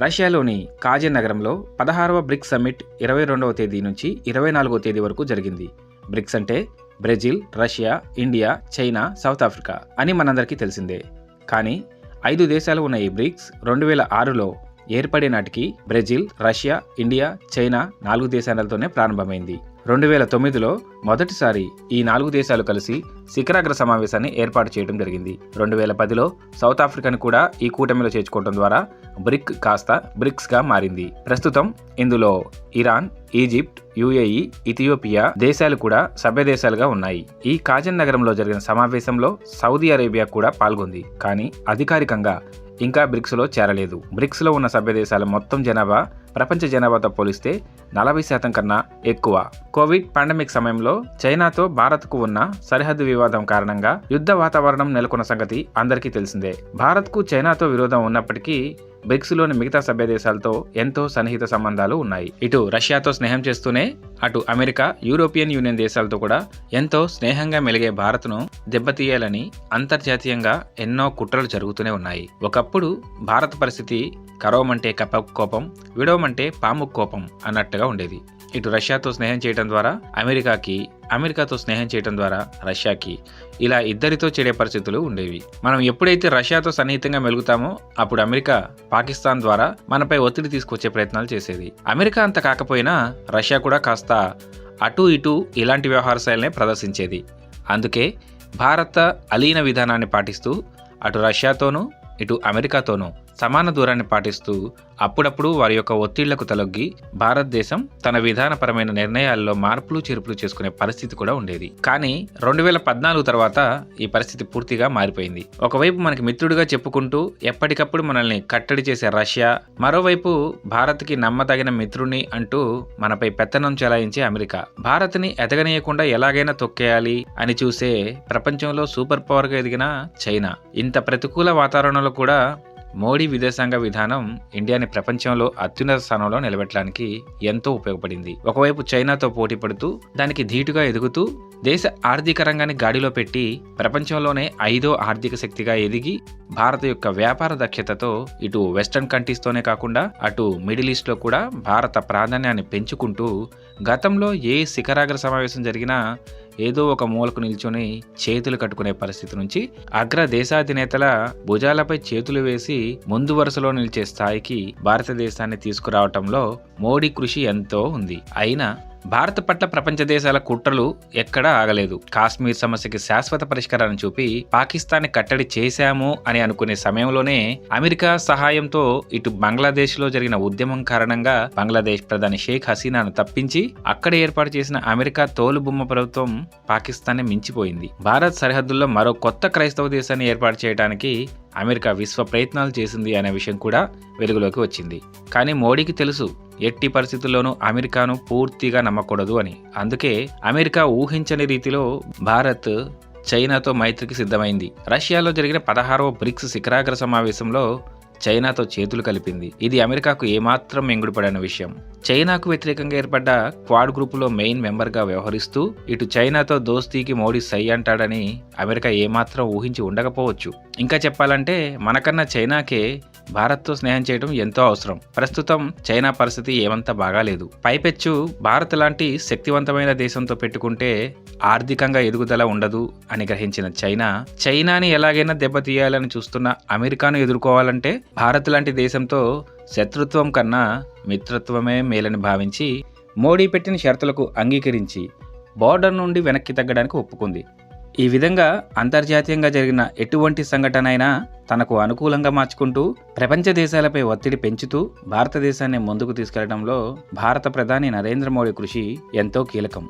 రష్యాలోని కాజెన్ నగరంలో 16వ bricks summit 22వ తేదీ నుంచి 24వ తేదీ వరకు జరిగింది. బ్రిక్స్ అంటే Brazil, Russia, India, China, south Africa అని మనందరికీ తెలిసిందే. కానీ 5 దేశాలు ఉన్న ఈ బ్రిక్స్ 2006లో ఏర్పడే నాటికి బ్రెజిల్, రష్యా, ఇండియా, చైనా 4 దేశాలతోనే ప్రారంభమైంది. 2009లో మొదటిసారి ఈ 4 దేశాలు కలిసి శిఖరాగ్ర సమావేశాన్ని ఏర్పాటు చేయడం జరిగింది. 2010లో సౌత్ ఆఫ్రికాను కూడా ఈ కూటమిలో చేర్చుకోవడం ద్వారా బ్రిక్ కాస్త బ్రిక్స్గా మారింది. ప్రస్తుతం ఇందులో ఇరాన్, ఈజిప్ట్, యుఏఈ, ఇథియోపియా దేశాలు కూడా సభ్య దేశాలుగా ఉన్నాయి. ఈ కాజెన్ నగరంలో జరిగిన సమావేశంలో సౌదీ అరేబియా కూడా పాల్గొంది. కానీ అధికారికంగా ఇంకా బ్రిక్స్లో చేరలేదు. బ్రిక్స్లో ఉన్న సభ్య దేశాల మొత్తం జనాభా ప్రపంచ జనాభాతో పోలిస్తే 40% కన్నా ఎక్కువ. కోవిడ్ పాండమిక్ సమయంలో చైనాతో భారత్కు ఉన్న సరిహద్దు వివాదం కారణంగా యుద్ధ వాతావరణం నెలకొన్న సంగతి అందరికీ తెలిసిందే. భారత్కు చైనాతో విరోధం ఉన్నప్పటికీ బ్రిక్స్లోని మిగతా సభ్య దేశాలతో ఎంతో సన్నిహిత సంబంధాలు ఉన్నాయి. ఇటు రష్యాతో స్నేహం చేస్తూనే అటు అమెరికా, యూరోపియన్ యూనియన్ దేశాలతో కూడా ఎంతో స్నేహంగా మెలిగే భారత్ను దెబ్బతీయాలని అంతర్జాతీయంగా ఎన్నో కుట్రలు జరుగుతూనే ఉన్నాయి. ఒకప్పుడు భారత్ పరిస్థితి కరవమంటే కప్పకు కోపం, విడవమంటే పాముకు కోపం అన్నట్టుగా ఉండేది. ఇటు రష్యాతో స్నేహం చేయడం ద్వారా అమెరికాకి, అమెరికాతో స్నేహం చేయడం ద్వారా రష్యాకి, ఇలా ఇద్దరితో చెడే పరిస్థితులు ఉండేవి. మనం ఎప్పుడైతే రష్యాతో సన్నిహితంగా మెలుగుతామో అప్పుడు అమెరికా పాకిస్తాన్ ద్వారా మనపై ఒత్తిడి తీసుకొచ్చే ప్రయత్నాలు చేసేది. అమెరికా అంత కాకపోయినా రష్యా కూడా కాస్త అటు ఇటు ఇలాంటి వ్యవహార శైలినే ప్రదర్శించేది. అందుకే భారత అలీన విధానాన్ని పాటిస్తూ అటు రష్యాతోనూ ఇటు అమెరికాతోనూ సమాన దూరాన్ని పాటిస్తూ అప్పుడప్పుడు వారి యొక్క ఒత్తిళ్లకు తలొగ్గి భారతదేశం తన విధానపరమైన నిర్ణయాల్లో మార్పులు చేర్పులు చేసుకునే పరిస్థితి కూడా ఉండేది. కానీ 2014 తర్వాత ఈ పరిస్థితి పూర్తిగా మారిపోయింది. ఒకవైపు మనకి మిత్రుడిగా చెప్పుకుంటూ ఎప్పటికప్పుడు మనల్ని కట్టడి చేసే రష్యా, మరోవైపు భారత్కి నమ్మదగిన మిత్రుని అంటూ మనపై పెత్తనం చెలాయించే అమెరికా, భారత్ని ఎదగనీయకుండా ఎలాగైనా తొక్కేయాలి అని చూసే ప్రపంచంలో సూపర్ పవర్గా ఎదిగిన చైనా. ఇంత ప్రతికూల వాతావరణంలో కూడా మోడీ విదేశాంగ విధానం ఇండియాని ప్రపంచంలో అత్యున్నత స్థానంలో నిలబెట్టడానికి ఎంతో ఉపయోగపడింది. ఒకవైపు చైనాతో పోటీ పడుతూ దానికి ధీటుగా ఎదుగుతూ దేశ ఆర్థిక రంగాన్ని గాడిలో పెట్టి ప్రపంచంలోనే 5వ ఆర్థిక శక్తిగా ఎదిగి భారత్ యొక్క వ్యాపార దక్షతతో ఇటు వెస్టర్న్ కంట్రీస్తోనే కాకుండా అటు మిడిల్ ఈస్ట్లో కూడా భారత ప్రాధాన్యాన్ని పెంచుకుంటూ గతంలో ఏ శిఖరాగ్ర సమావేశం జరిగినా ఏదో ఒక మూలకు నిల్చొని చేతులు కట్టుకునే పరిస్థితి నుంచి అగ్ర దేశాధినేతల భుజాలపై చేతులు వేసి ముందు వరుసలో నిలిచే స్థాయికి భారతదేశాన్ని తీసుకురావటంలో మోడీ కృషి ఎంతో ఉంది. అయినా భారత్ పట్ల ప్రపంచ దేశాల కుట్రలు ఎక్కడా ఆగలేదు. కాశ్మీర్ సమస్యకి శాశ్వత పరిష్కారాన్ని చూపి పాకిస్తాన్ని కట్టడి చేశాము అని అనుకునే సమయంలోనే అమెరికా సహాయంతో ఇటు బంగ్లాదేశ్లో జరిగిన ఉద్యమం కారణంగా బంగ్లాదేశ్ ప్రధాని షేక్ హసీనాను తప్పించి అక్కడ ఏర్పాటు చేసిన అమెరికా తోలుబొమ్మ ప్రభుత్వం పాకిస్తాన్ని మించిపోయింది. భారత్ సరిహద్దుల్లో మరో కొత్త క్రైస్తవ దేశాన్ని ఏర్పాటు చేయడానికి అమెరికా విశ్వ ప్రయత్నాలు చేసింది అనే విషయం కూడా వెలుగులోకి వచ్చింది. కానీ మోడీకి తెలుసు ఎట్టి పరిస్థితుల్లోనూ అమెరికాను పూర్తిగా నమ్మకూడదు అని. అందుకే అమెరికా ఊహించని రీతిలో భారత్ చైనాతో మైత్రికి సిద్ధమైంది. రష్యాలో జరిగిన 16వ బ్రిక్స్ శిఖరాగ్ర సమావేశంలో చైనాతో చేతులు కలిపింది. ఇది అమెరికాకు ఏమాత్రం మింగుడుపడిన విషయం. చైనాకు వ్యతిరేకంగా ఏర్పడ్డ క్వాడ్ గ్రూపులో మెయిన్ మెంబర్గా వ్యవహరిస్తూ ఇటు చైనాతో దోస్తీకి మోడీ సై అంటాడని అమెరికా ఏమాత్రం ఊహించి ఉండకపోవచ్చు. ఇంకా చెప్పాలంటే మనకన్నా చైనాకే భారత్తో స్నేహం చేయడం ఎంతో అవసరం. ప్రస్తుతం చైనా పరిస్థితి ఏమంతా బాగాలేదు. పైపెచ్చు భారత్ లాంటి శక్తివంతమైన దేశంతో పెట్టుకుంటే ఆర్థికంగా ఎదుగుదల ఉండదు అని గ్రహించిన చైనాని ఎలాగైనా దెబ్బతీయాలని చూస్తున్న అమెరికాను ఎదుర్కోవాలంటే భారత్ లాంటి దేశంతో శత్రుత్వం కన్నా మిత్రత్వమే మేలని భావించి మోడీ పెట్టిన షరతులకు అంగీకరించి బోర్డర్ నుండి వెనక్కి తగ్గడానికి ఒప్పుకుంది. ఈ విధంగా అంతర్జాతీయంగా జరిగిన ఎటువంటి సంఘటన అయినా తనకు అనుకూలంగా మార్చుకుంటూ ప్రపంచ దేశాలపై ఒత్తిడి పెంచుతూ భారతదేశాన్ని ముందుకు తీసుకెళ్లడంలో భారత ప్రధాని నరేంద్ర మోడీ కృషి ఎంతో కీలకం.